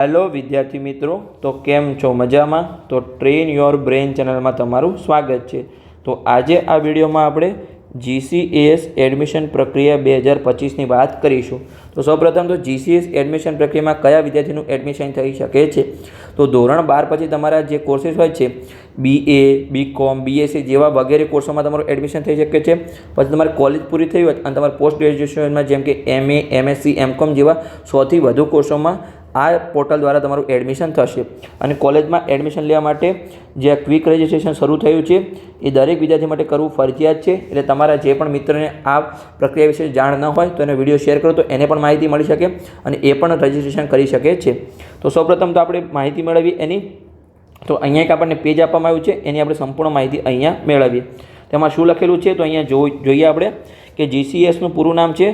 Hello વિદ્યાર્થી મિત્રો, તો કેમ છો? મજામાં? તો ટ્રેન યોર બ્રેન ચેનલમાં તમારું સ્વાગત છે. તો આજે આ વિડીયોમાં આપણે GCAS એડમિશન પ્રક્રિયા 2025ની વાત કરીશું. તો સૌપ્રથમ તો GCAS એડમિશન પ્રક્રિયામાં કયા વિદ્યાર્થીનું એડમિશન થઈ શકે છે? તો ધોરણ 12 પછી તમારા જે કોર્સીસ હોય છે, BA, BCom, BSc જેવા વગેરે કોર્સોમાં તમારું એડમિશન થઈ શકે છે. પછી તમારી કોલેજ પૂરી થઈ હોય અને તમારે પોસ્ટ ગ્રેજ્યુએશનમાં જેમ કે MA, MSc, MCom જેવા 100થી વધુ કોર્સોમાં આ પોર્ટલ દ્વારા તમારું એડમિશન થશે. અને કોલેજમાં એડમિશન લેવા માટે જે ક્વિક રજિસ્ટ્રેશન શરૂ થયું છે એ દરેક વિદ્યાર્થી માટે કરવું ફરજિયાત છે. એટલે તમારા જે પણ મિત્રને આ પ્રક્રિયા વિશે જાણ ન હોય તો એને વિડીયો શેર કરો તો એને પણ માહિતી મળી શકે અને એ પણ રજિસ્ટ્રેશન કરી શકે છે. તો સૌપ્રથમ તો આપણે માહિતી મેળવીએ એની. તો અહીંયા એક આપણને પેજ આપવામાં આવ્યું છે, એની આપણે સંપૂર્ણ માહિતી અહીંયા મેળવીએ. તેમાં શું લખેલું છે તો અહીંયા જોઈએ આપણે કે GCASનું પૂરું નામ છે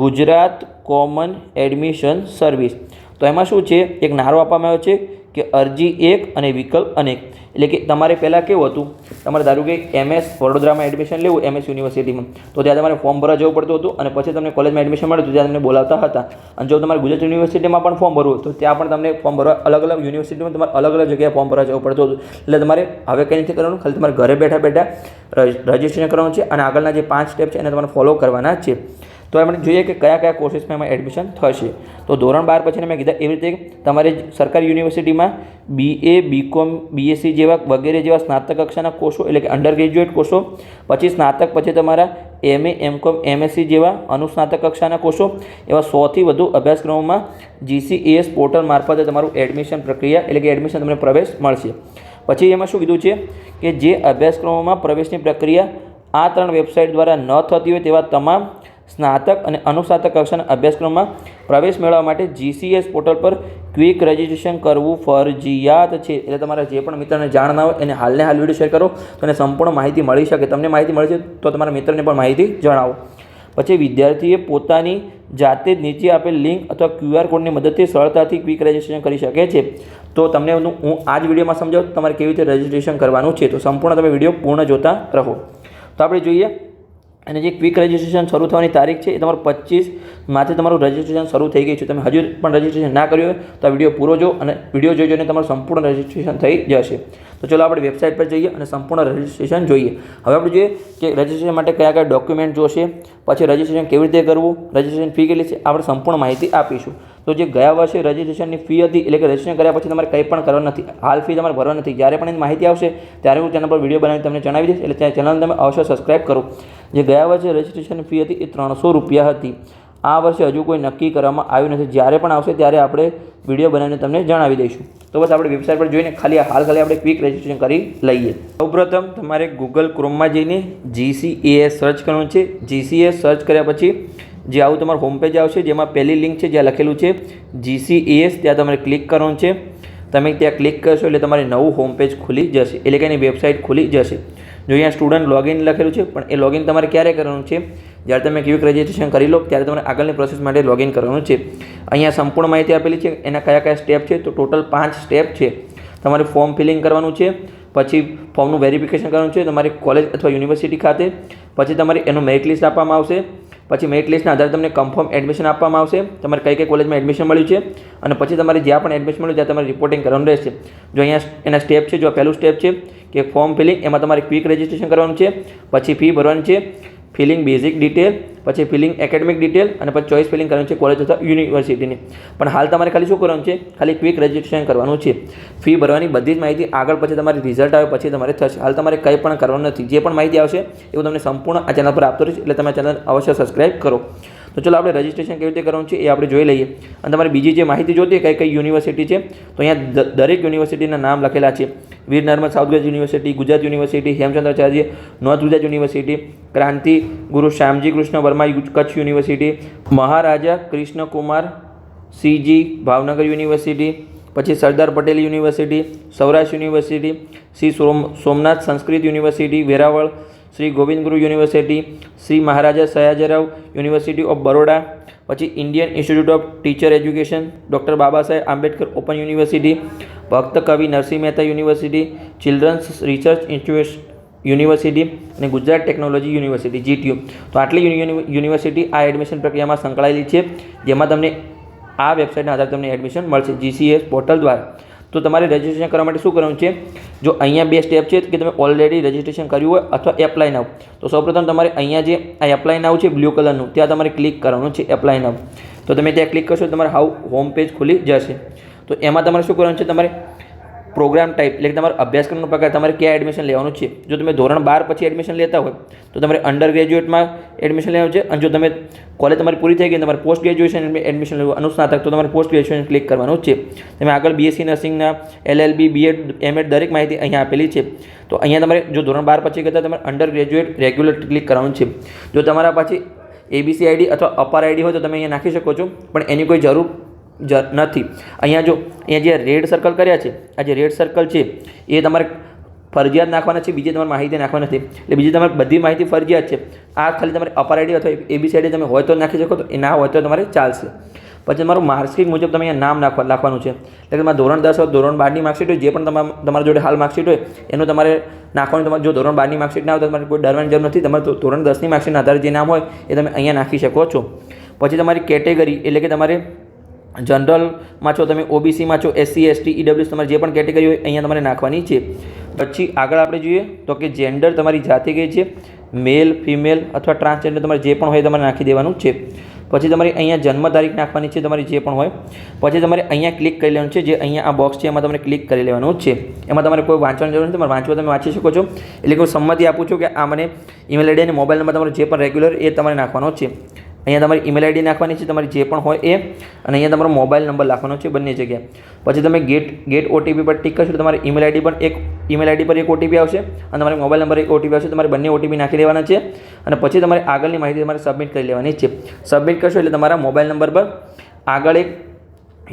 ગુજરાત કોમન એડમિશન સર્વિસ. તો એમાં શું છે, એક નારો આપવામાં આવ્યો છે કે અરજી 1 અને વિકલ્પ અનેક. એટલે કે તમારે પહેલાં કેવું હતું, તમારે ધારો કે MS વડોદરામાં એડમિશન લેવું, MS યુનિવર્સિટીમાં, તો ત્યાં તમારે ફોર્મ ભરવા જવું પડતું હતું અને પછી તમને કોલેજમાં એડમિશન મળ્યું તો ત્યાં તમને બોલાવતા હતા. અને જો તમારે ગુજરાત યુનિવર્સિટીમાં પણ ફોર્મ ભરવું તો ત્યાં પણ તમને ફોર્મ ભરવા અલગ અલગ યુનિવર્સિટીમાં તમારે અલગ અલગ જગ્યાએ ફોર્મ ભરવા જવું પડતું હતું. એટલે તમારે હવે કંઈ નથી કરવાનું, ખાલી તમારે ઘરે બેઠા બેઠા રજિસ્ટ્રેશન કરવાનું છે અને આગળના જે 5 સ્ટેપ છે એને તમારે ફોલો કરવાના છે. તો આપણે જોઈએ કે કયા કયા કોર્સીસમાં એમાં એડમિશન થશે. તો ધોરણ 12 પછીને મેં કીધા એવી રીતે તમારે સરકારી યુનિવર્સિટીમાં BA, BCom, BSc જેવા વગેરે જેવા સ્નાતક કક્ષાના કોર્સો એટલે કે અંડર ગ્રેજ્યુએટ કોર્સો, પછી સ્નાતક પછી તમારા MA, MCom, MSc જેવા અનુસ્નાતક કક્ષાના કોર્સો, એવા 100થી વધુ અભ્યાસક્રમોમાં GCAS પોર્ટલ મારફતે તમારું એડમિશન પ્રક્રિયા એટલે કે એડમિશન તમને પ્રવેશ મળશે. પછી એમાં શું કીધું છે કે જે અભ્યાસક્રમોમાં પ્રવેશની પ્રક્રિયા આ 3 વેબસાઇટ દ્વારા ન થતી હોય તેવા તમામ સ્નાતક અને અનુસ્નાતક કક્ષાના અભ્યાસક્રમમાં પ્રવેશ મેળવવા માટે GCAS પોર્ટલ પર ક્વિક રજિસ્ટ્રેશન કરવું ફરજિયાત છે. એટલે તમારા જે પણ મિત્રને જાણ ના હોય એને હાલને હાલ વિડીયો શેર કરો તો એને સંપૂર્ણ માહિતી મળી શકે. તમને માહિતી મળી છે તો તમારા મિત્રને પણ માહિતી જણાવો. પછી વિદ્યાર્થીએ પોતાની જાતે જ નીચે આપેલ લિંક અથવા QR કોડની મદદથી સરળતાથી ક્વિક રજિસ્ટ્રેશન કરી શકે છે. તો તમને હું આ જ વિડીયોમાં સમજાવું તમારે કેવી રીતે રજિસ્ટ્રેશન કરવાનું છે. તો સંપૂર્ણ તમે વિડીયો પૂર્ણ જોતા રહો. તો આપણે જોઈએ અને જે ક્વિક રજિસ્ટ્રેશન શરૂ થવાની તારીખ છે એ તમારું 25 માર્ચે તમારું રજિસ્ટ્રેશન શરૂ થઈ ગયું છે. તમે હજુ પણ રજિસ્ટ્રેશન ના કર્યું હોય તો આ વિડીયો પૂરો જો અને વિડીયો જોઈને તમારું સંપૂર્ણ રજિસ્ટ્રેશન થઈ જશે. તો ચલો આપણે વેબસાઇટ પર જઈએ અને સંપૂર્ણ રજિસ્ટ્રેશન જોઈએ. હવે આપણે જોઈએ કે રજિસ્ટ્રેશન માટે કયા કયા ડોક્યુમેન્ટ જોશે, પછી રજિસ્ટ્રેશન કેવી રીતે કરવું, રજિસ્ટ્રેશન ફી કેટલી છે, આપણે સંપૂર્ણ માહિતી આપીશું. તો જે ગયા વર્ષે રજિસ્ટ્રેશનની ફી હતી એટલે કે રજિસ્ટ્રેશન કર્યા પછી તમારે કંઈ પણ કરવાનું નથી, હાલ ફી તમારે ભરવા નથી. જ્યારે પણ એની માહિતી આવશે ત્યારે હું ચેનલ પર વિડીયો બનાવી તમને જણાવી દઈશ. એટલે ત્યાં ચેનલને તમે અવશ્ય સબસ્ક્રાઈબ કરો. જે ગયા વર્ષે રજિસ્ટ્રેશનની ફી હતી એ 300 રૂપિયા હતી. આ વર્ષે હજુ કોઈ નક્કી કરવામાં આવ્યું નથી. જ્યારે પણ આવશે ત્યારે આપણે વિડીયો બનાવીને તમને જણાવી દઈશું. તો બસ આપણે વેબસાઇટ પર જોઈને ખાલી આપણે ક્વિક રજિસ્ટ્રેશન કરી લઈએ. સૌપ્રથમ તમારે ગૂગલ ક્રોમમાં જઈને GCAS સર્ચ કરવાનું છે. GCAS સર્ચ કર્યા પછી જે આવું તમારું હોમ પેજ આવશે જેમાં પહેલી લિંક છે જ્યાં લખેલું છે GCAS, ત્યાં તમારે ક્લિક કરવાનું છે. તમે ત્યાં ક્લિક કરશો એટલે તમારે નવું હોમ પેજ ખુલી જશે, એટલે કે એની વેબસાઇટ ખુલી જશે. જો અહીંયા સ્ટુડન્ટ લોગિન લખેલું છે, પણ એ લોગિન તમારે ક્યારે કરવાનું છે, જ્યારે તમે ક્વિક રજિસ્ટ્રેશન કરી લો ત્યારે તમારે આગળની પ્રોસેસ માટે લોગિન કરવાનું છે. અહીંયા સંપૂર્ણ માહિતી આપેલી છે, એના કયા કયા સ્ટેપ છે. તો ટોટલ 5 સ્ટેપ છે. તમારે ફોર્મ ફિલિંગ કરવાનું છે, પછી ફોર્મનું વેરિફિકેશન કરવાનું છે તમારી કોલેજ અથવા યુનિવર્સિટી ખાતે, પછી તમારે એનું મેરિટ લિસ્ટ આપવામાં આવશે, પછી મેરિટ લિસ્ટના આધારે તમને કન્ફર્મ એડમિશન આપવામાં આવશે, તમારે કઈ કઈ કોલેજમાં એડમિશન મળ્યું છે, અને પછી તમારે જ્યાં પણ એડમિશન મળ્યું ત્યાં તમારે રિપોર્ટિંગ કરવાનું રહેશે. જો અહીંયા એના સ્ટેપ છે, જો પહેલું સ્ટેપ છે કે ફોર્મ ફિલિંગ, એમાં તમારે ક્વિક રજિસ્ટ્રેશન કરવાનું છે, પછી ફી ભરવાની છે, ફિલિંગ બેઝિક ડિટેલ, પછી ફિલિંગ એકેડમિક ડિટેલ અને પછી ચોઇસ ફિલિંગ કરવાનું છે કોલેજ અથવા યુનિવર્સિટીની. પણ હાલ તમારે ખાલી શું કરવાનું છે, ખાલી ક્વિક રજિસ્ટ્રેશન કરવાનું છે. ફી ભરવાની બધી જ માહિતી આગળ પછી તમારી રિઝલ્ટ આવે પછી તમારે થશે. હાલ તમારે કંઈ પણ કરવાનું નથી. જે પણ માહિતી આવશે એવું તમને સંપૂર્ણ આ ચેનલ પર આપતો રહીશ, એટલે તમે ચેનલ અવશ્ય સબસ્ક્રાઈબ કરો. તો ચલો આપણે રજિસ્ટ્રેશન કેવી રીતે કરવાનું છે એ આપણે જોઈ લઈએ. અને તમારે બીજી જે માહિતી જોતી કઈ કઈ યુનિવર્સિટી છે તો અહીંયા દરેક યુનિવર્સિટીના નામ લખેલા છે. Veer Narmad south Gujarat university, Gujarat university, Hemchandracharya north Gujarat university, Kranti Guru Shyamji Krishna Varma Kutch university, Maharaja Krishnakumar CG Bhavnagar university, પછી Sardar Patel university, Saurashtra university, Shri Somnath Sanskrit university Veraval, Shri Govind Guru university, Shri Maharaja Sayajirao university of Baroda, પછી Indian institute of teacher education, doctor Baba Saheb Ambedkar open university, Bhakta Kavi Narsinh Mehta university, children's research institute university અને ગુજરાત ટેકનોલોજી યુનિવર્સિટી GTU. તો આટલી યુનિવર્સિટી આ admission પ્રક્રિયામાં સંકળાયેલી છે, જેમાં તમને આ વેબસાઇટના આધારે તમને એડમિશન મળશે GCAS પોર્ટલ દ્વારા. તો તમારે રજિસ્ટ્રેશન કરવા માટે શું કરવાનું છે? જો અહીંયા 2 સ્ટેપ છે કે તમે ઓલરેડી રજિસ્ટ્રેશન કર્યું હોય અથવા એપ્લાય નાવ, તો સૌપ્રથમ તમારે અહીંયા જે આ એપ્લાય નાવ છે બ્લુ કલરનું, ત્યાં તમારે ક્લિક કરવાનું છે એપ્લાય નાવ. તો તમે ત્યાં ક્લિક કરશો તમારે હોમ પેજ ખુલી જશે. તો એમાં તમારે શું કરવાનું છે? તમારે પ્રોગ્રામ ટાઈપ એટલે કે તમારો અભ્યાસક્રમનો પ્રકાર, તમારે ક્યાં એડમિશન લેવાનું છે. જો તમે ધોરણ 12 પછી એડમિશન લેતા હોય તો તમારે અંડર ગ્રેજ્યુએટમાં એડમિશન લેવાનું છે, અને જો તમે કોલેજ તમારી પૂરી થઈ ગઈ તમારે પોસ્ટ ગ્રેજ્યુએશન એડમિશન લેવું, અનુસ્નાતક, તો તમારે પોસ્ટ ગ્રેજ્યુએશન ક્લિક કરવાનું છે. તમે આગળ BSc નર્સિંગના LLB BEd MAd દરેક માહિતી અહીંયા આપેલી છે. તો અહીંયા તમારે જો ધોરણ 12 પછી કરતાં તમારે અંડર ગ્રેજ્યુએટ રેગ્યુલર ક્લિક કરવાનું છે. જો તમારા પાછી ABC ID અથવા અપાર ID હોય તો તમે અહીંયા નાખી શકો છો, પણ એની કોઈ જરૂર નથી. અહીંયા જો અહીંયા જે રેડ સર્કલ કર્યા છે, આ જે રેડ સર્કલ છે એ તમારે ફરજિયાત નાખવાના છે, બીજી તમારે માહિતી નાખવા નથી. એટલે બીજી તમારે બધી માહિતી ફરજિયાત છે. આ ખાલી તમારે અપાર ID અથવા ABC ID તમે હોય તો નાખી શકો, તો એ ના હોય તો તમારે ચાલશે. પછી તમારું માર્કશીટ મુજબ તમે અહીંયા નામ લખવાનું છે. એટલે કે તમારે ધોરણ 10 હોય, ધોરણ 12ની માર્કશીટ હોય, જે પણ તમારા જોડે હાલ માર્કશીટ હોય એનું તમારે નાખવાનું. તમારે જો ધોરણ 12ની માર્કશીટ ના હોય તો તમારે કોઈ ડરવાની જરૂર નથી. તમારે ધોરણ 10ની માર્કશીટના આધારે જે નામ હોય એ તમે અહીંયા નાખી શકો છો. પછી તમારી કેટેગરી એટલે કે તમારે જનરલમાં છો, તમે OBCમાં છો, SC ST EWS તમારી જે પણ કેટેગરી હોય અહીંયા તમારે નાખવાની છે. પછી આગળ આપણે જોઈએ તો કે જેન્ડર તમારી જાતિ કઈ છે, મેલ ફિમેલ અથવા ટ્રાન્સજેન્ડર તમારે જે પણ હોય તમારે નાખી દેવાનું છે. પછી તમારી અહીંયા જન્મ તારીખ નાખવાની છે તમારી જે પણ હોય. પછી તમારે અહીંયા ક્લિક કરી લેવાનું છે, જે અહીંયા આ બોક્સ છે એમાં તમારે ક્લિક કરી લેવાનું છે. એમાં તમારે કોઈ વાંચવાની જરૂર નથી, તમારે વાંચવા તમે વાંચી શકો છો. એટલે કે હું સંમતિ આપું છું કે આ મને ઈમેલ ID અને મોબાઈલ નંબર તમારો જે પણ રેગ્યુલર એ તમારે નાખવાનો છે. અહીંયા તમારી ઈમેલ ID નાખવાની છે તમારી જે પણ હોય એ, અને અહીંયા તમારો મોબાઈલ નંબર લખવાનો છે બંને જગ્યાએ. પછી તમે ગેટ OTP પર ટિક કરશો તો તમારી ઈમેલ ID પર એક OTP આવશે અને તમારી મોબાઈલ નંબર એક OTP આવશે. તમારે બંને OTP નાખી દેવાના છે અને પછી તમારે આગળની માહિતી તમારે સબમિટ કરી લેવાની છે. સબમિટ કરશો એટલે તમારા મોબાઈલ નંબર પર આગળ એક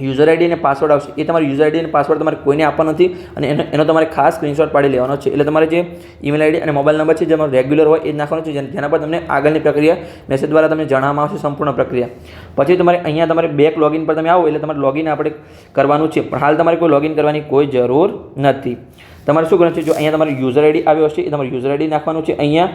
યુઝર ID અને પાસવર્ડ આવશે. એ તમારે યુઝર ID અને પાસવર્ડ તમારે કોઈને આપવાનો નથી અને એનો તમારે ખાસ સ્ક્રીનશોટ પાડી લેવાનો છે. એટલે તમારે જે ઈમેલ ID અને મોબાઈલ નંબર છે જે તમારો રેગ્યુલર હોય એ જ નાખવાનો છે, જેના પર તમને આગળની પ્રક્રિયા મેસેજ દ્વારા તમને જણાવવામાં આવશે સંપૂર્ણ પ્રક્રિયા. પછી તમારે અહીંયા તમારે બેક લોગિન પર તમે આવો એટલે તમારે લોગિન આપણે કરવાનું છે, પણ હાલ તમારે કોઈ લોગિન કરવાની કોઈ જરૂર નથી. તમારે શું કરવાનું છે? જો અહીંયા તમારે યુઝર ID આવ્યો હશે એ તમારે યુઝર ID નાખવાનું છે અહીંયા.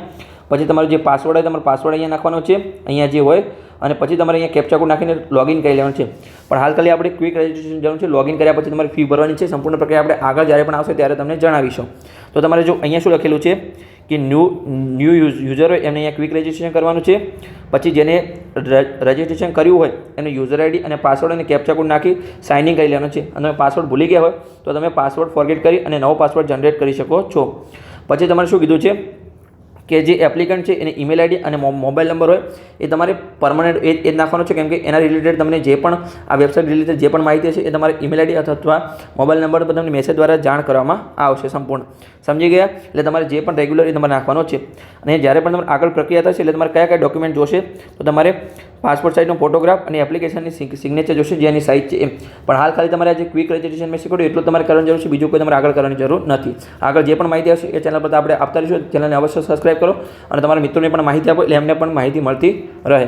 પછી તમારો જે પાસવર્ડ હોય તમારો પાસવર્ડ અહીંયા નાખવાનો છે અહીંયા જે હોય, અને પછી તમારે અહીંયા કેપ્ચા કોડ નાખીને લોગિન કરી લેવાનું છે. પણ હાલ ખાલી આપણે ક્વિક રજિસ્ટ્રેશન જરૂર છે. લોગિન કર્યા પછી તમારે ફી ભરવાની છે. સંપૂર્ણ પ્રક્રિયા આપણે આગળ જ્યારે પણ આવશે ત્યારે તમને જણાવીશું. તો તમારે જો અહીંયા શું લખેલું છે કે ન્યૂ યુઝર હોય એમને અહીંયા ક્વિક રજિસ્ટ્રેશન કરવાનું છે. પછી જેને રજિસ્ટ્રેશન કર્યું હોય એને યુઝર ID અને પાસવર્ડ અને કેપ્ચા કોડ નાખી સાઇન ઇન કરી લેવાનું છે. અને તમે પાસવર્ડ ભૂલી ગયા હોય તો તમે પાસવર્ડ ફોરગેટ કરી અને નવો પાસવર્ડ જનરેટ કરી શકો છો. પછી તમારે શું કીધું છે કે જે એપ્લિકન્ટ છે એને ઈમેલ ID અને મોબાઈલ નંબર હોય એ તમારે પરમનન્ટ એ જ નાખવાનો છે, કેમ કે એના રિલેટેડ તમને જે પણ આ વેબસાઇટ રિલેટેડ જે પણ માહિતી છે એ તમારે ઈમેલ ID અથવા મોબાઈલ નંબર પર તમને મેસેજ દ્વારા જાણ કરવામાં આવશે. સંપૂર્ણ સમજી ગયા? એટલે તમારે જે પણ રેગ્યુલર એ તમારે નાખવાનો છે. અને જ્યારે પણ તમારે આગળ પ્રક્રિયા થશે એટલે તમારે કયા ડોક્યુમેન્ટ જોશે તો તમારે પાસપોર્ટ સાઇઝનો ફોટોગ્રાફ અને એપ્લિકેશનની સિગ્નેચર જોશે જેની સાઇઝ છે એમ. પણ હાલ ખાલી તમારે આજે ક્વિક રજિસ્ટ્રેશન મેં શીખવાડ્યું એટલું તમારે કરવાની જરૂર છે, બીજું કોઈ તમારે આગળ કરવાની જરૂર નથી. આગળ જે પણ માહિતી હશે એ ચેનલ પર આપણે આપતા રહીશું. ચેનલને અવશ્ય સબસ્ક્રાઈબ કરો અને તમારા મિત્રોને પણ માહિતી આપો એટલે એમને પણ માહિતી મળતી રહે.